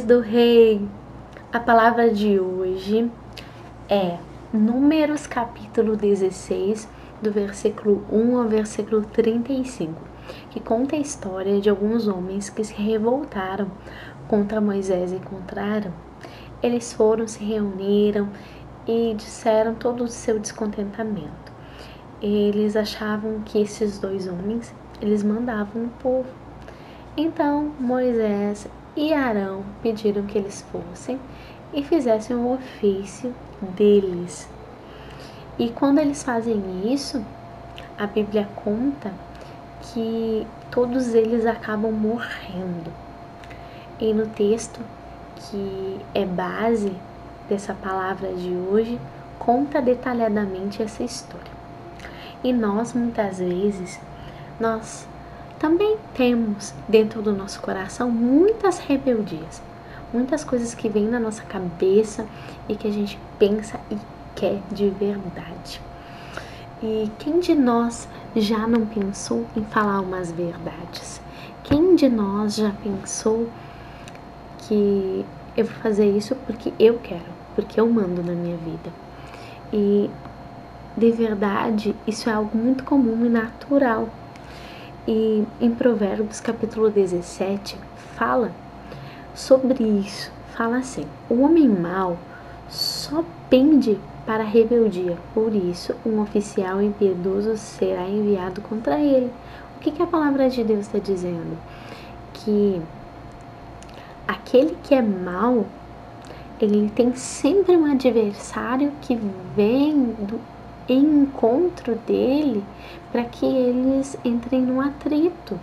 do Rei. A palavra de hoje é Números capítulo 16, do versículo 1 ao versículo 35, que conta a história de alguns homens que se revoltaram contra Moisés e contra Arão. Eles foram, se reuniram e disseram todo o seu descontentamento. Eles achavam que esses dois homens, eles mandavam o povo. Então Moisés e Arão pediram que eles fossem e fizessem um ofício deles. E quando eles fazem isso, a Bíblia conta que todos eles acabam morrendo. E no texto, que é base dessa palavra de hoje, conta detalhadamente essa história. E nós, muitas vezes, nós também temos dentro do nosso coração muitas rebeldias, muitas coisas que vêm na nossa cabeça e que a gente pensa e quer de verdade. E quem de nós já não pensou em falar umas verdades? Quem de nós já pensou que eu vou fazer isso porque eu quero, porque eu mando na minha vida? E de verdade, isso é algo muito comum e natural. E em Provérbios capítulo 17 fala sobre isso. Fala assim: o homem mau só pende para a rebeldia, por isso um oficial impiedoso será enviado contra ele. O que a palavra de Deus está dizendo? Que aquele que é mau, ele tem sempre um adversário que vem em encontro dele para que eles entrem num atrito.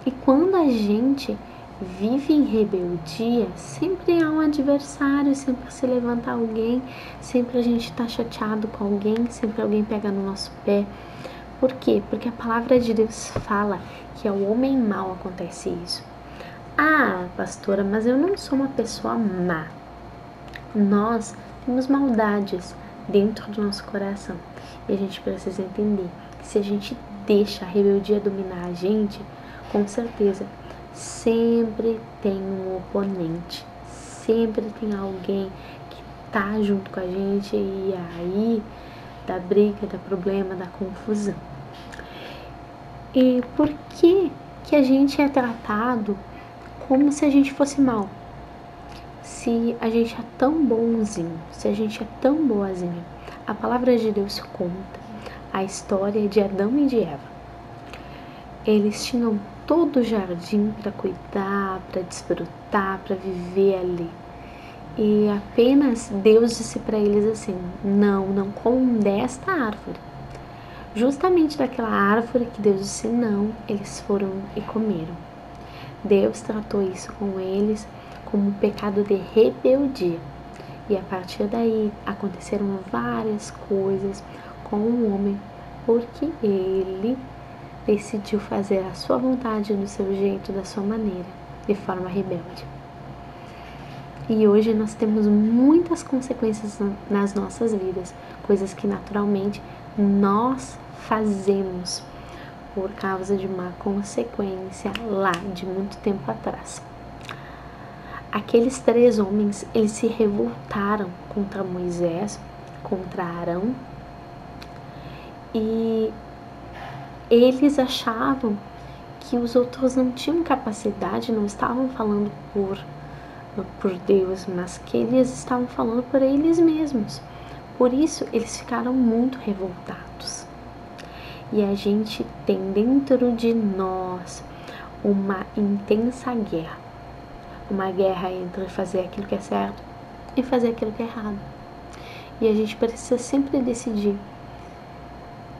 E quando a gente vive em rebeldia, sempre há um adversário, sempre se levanta alguém, sempre a gente está chateado com alguém, sempre alguém pega no nosso pé. Por quê? Porque a palavra de Deus fala que ao homem mau acontece isso. Ah, pastora, mas eu não sou uma pessoa má. Nós temos maldades dentro do nosso coração. E a gente precisa entender que se a gente deixa a rebeldia dominar a gente, com certeza, sempre tem um oponente. Sempre tem alguém que tá junto com a gente e aí dá briga, dá problema, dá confusão. E por que a gente é tratado como se a gente fosse mal? Se a gente é tão bonzinho, se a gente é tão boazinha. A palavra de Deus conta a história de Adão e de Eva. Eles tinham todo o jardim para cuidar, para desfrutar, para viver ali. E apenas Deus disse para eles assim: não comam desta árvore. Justamente daquela árvore que Deus disse não, eles foram e comeram. Deus tratou isso com eles como um pecado de rebeldia. E a partir daí aconteceram várias coisas com o homem, porque ele decidiu fazer a sua vontade do seu jeito, da sua maneira, de forma rebelde. E hoje nós temos muitas consequências nas nossas vidas, coisas que naturalmente nós fazemos por causa de uma consequência lá de muito tempo atrás. Aqueles 3 homens, eles se revoltaram contra Moisés, contra Arão, e eles achavam que os outros não tinham capacidade, não estavam falando por Deus, mas que eles estavam falando por eles mesmos. Por isso, eles ficaram muito revoltados. E a gente tem dentro de nós uma intensa guerra. Uma guerra entre fazer aquilo que é certo e fazer aquilo que é errado. E a gente precisa sempre decidir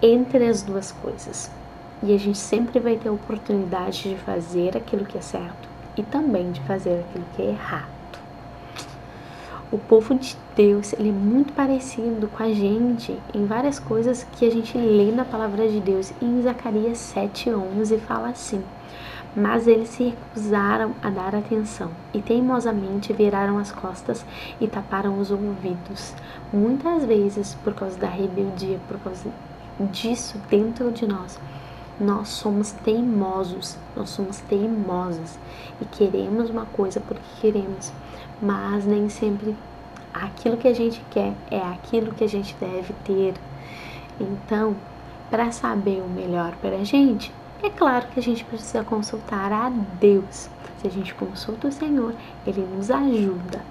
entre as duas coisas. E a gente sempre vai ter a oportunidade de fazer aquilo que é certo e também de fazer aquilo que é errado. O povo de Deus, ele é muito parecido com a gente em várias coisas que a gente lê na palavra de Deus. E em Zacarias 7:11 fala assim: mas eles se recusaram a dar atenção e teimosamente viraram as costas e taparam os ouvidos. Muitas vezes, por causa da rebeldia, por causa disso dentro de nós, Nós somos teimosos, nós somos teimosas e queremos uma coisa porque queremos, mas nem sempre aquilo que a gente quer é aquilo que a gente deve ter. Então, para saber o melhor para a gente, é claro que a gente precisa consultar a Deus. Se a gente consulta o Senhor, Ele nos ajuda.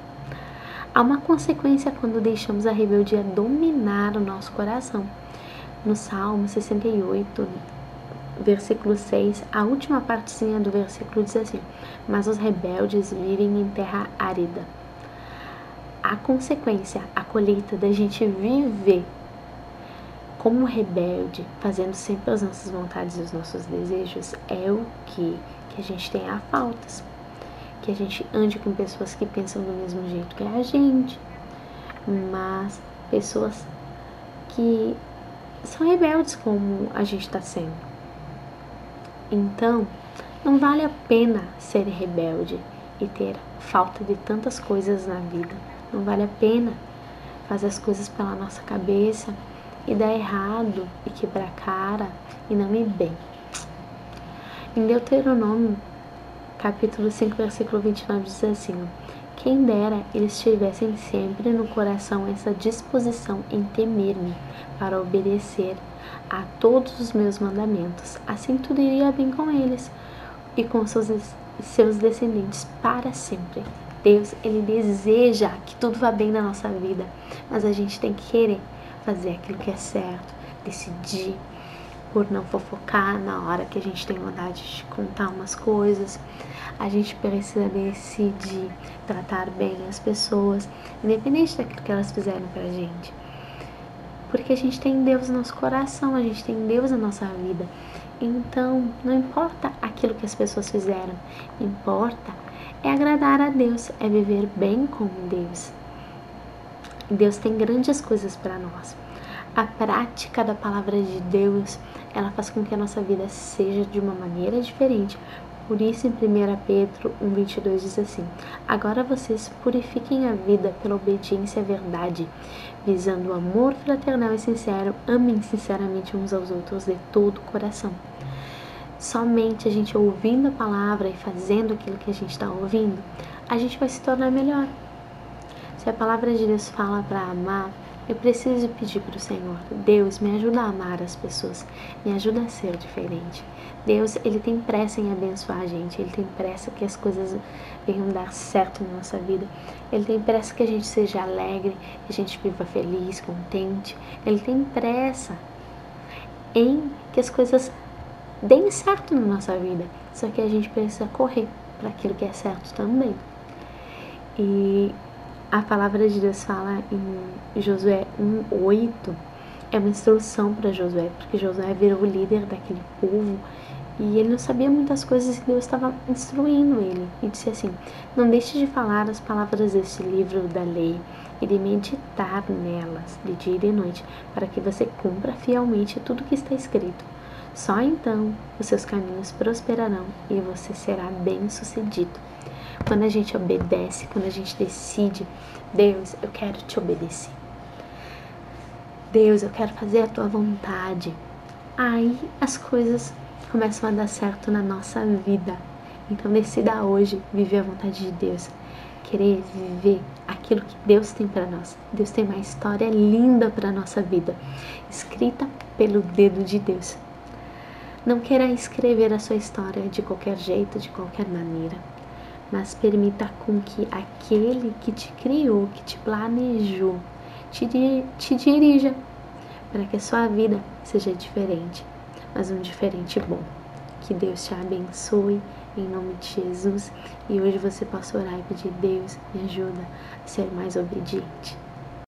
Há uma consequência quando deixamos a rebeldia dominar o nosso coração. No Salmo 68, versículo 6, a última partezinha do versículo diz assim: mas os rebeldes vivem em terra árida. A consequência, a colheita da gente viver como rebelde, fazendo sempre as nossas vontades e os nossos desejos, é o que a gente tenha faltas. Que a gente ande com pessoas que pensam do mesmo jeito que a gente, mas pessoas que são rebeldes como a gente está sendo. Então, não vale a pena ser rebelde e ter falta de tantas coisas na vida. Não vale a pena fazer as coisas pela nossa cabeça e dar errado e quebrar a cara e não ir bem. Em Deuteronômio, capítulo 5, versículo 29 diz assim: quem dera eles tivessem sempre no coração essa disposição em temer-me para obedecer a todos os meus mandamentos. Assim tudo iria bem com eles e com seus descendentes para sempre. Deus, Ele deseja que tudo vá bem na nossa vida, mas a gente tem que querer fazer aquilo que é certo, decidir por não fofocar na hora que a gente tem vontade de contar umas coisas. A gente precisa decidir tratar bem as pessoas, independente daquilo que elas fizeram pra gente. Porque a gente tem Deus no nosso coração, a gente tem Deus na nossa vida. Então, não importa aquilo que as pessoas fizeram, importa é agradar a Deus, é viver bem com Deus. Deus tem grandes coisas para nós. A prática da palavra de Deus, ela faz com que a nossa vida seja de uma maneira diferente. Por isso, em 1 Pedro 1,22 diz assim: agora vocês purifiquem a vida pela obediência à verdade, visando o amor fraternal e sincero, amem sinceramente uns aos outros de todo o coração. Somente a gente ouvindo a palavra e fazendo aquilo que a gente está ouvindo, a gente vai se tornar melhor. Se a palavra de Deus fala para amar, eu preciso pedir para o Senhor: Deus, me ajuda a amar as pessoas, me ajuda a ser diferente. Deus, Ele tem pressa em abençoar a gente, Ele tem pressa que as coisas venham dar certo na nossa vida. Ele tem pressa que a gente seja alegre, que a gente viva feliz, contente. Ele tem pressa em que as coisas deem certo na nossa vida, só que a gente precisa correr para aquilo que é certo também. E a palavra de Deus fala em Josué 1:8, é uma instrução para Josué, porque Josué virou o líder daquele povo e ele não sabia muitas coisas e Deus estava instruindo ele. E disse assim: não deixe de falar as palavras deste livro da lei e de meditar nelas de dia e de noite, para que você cumpra fielmente tudo que está escrito. Só então os seus caminhos prosperarão e você será bem-sucedido. Quando a gente obedece, quando a gente decide: Deus, eu quero te obedecer. Deus, eu quero fazer a tua vontade. Aí as coisas começam a dar certo na nossa vida. Então decida hoje viver a vontade de Deus. Querer viver aquilo que Deus tem para nós. Deus tem uma história linda para a nossa vida, escrita pelo dedo de Deus. Não queira escrever a sua história de qualquer jeito, de qualquer maneira, mas permita com que aquele que te criou, que te planejou, te dirija para que a sua vida seja diferente, mas um diferente bom. Que Deus te abençoe em nome de Jesus e hoje você possa orar e pedir: Deus, me ajuda a ser mais obediente.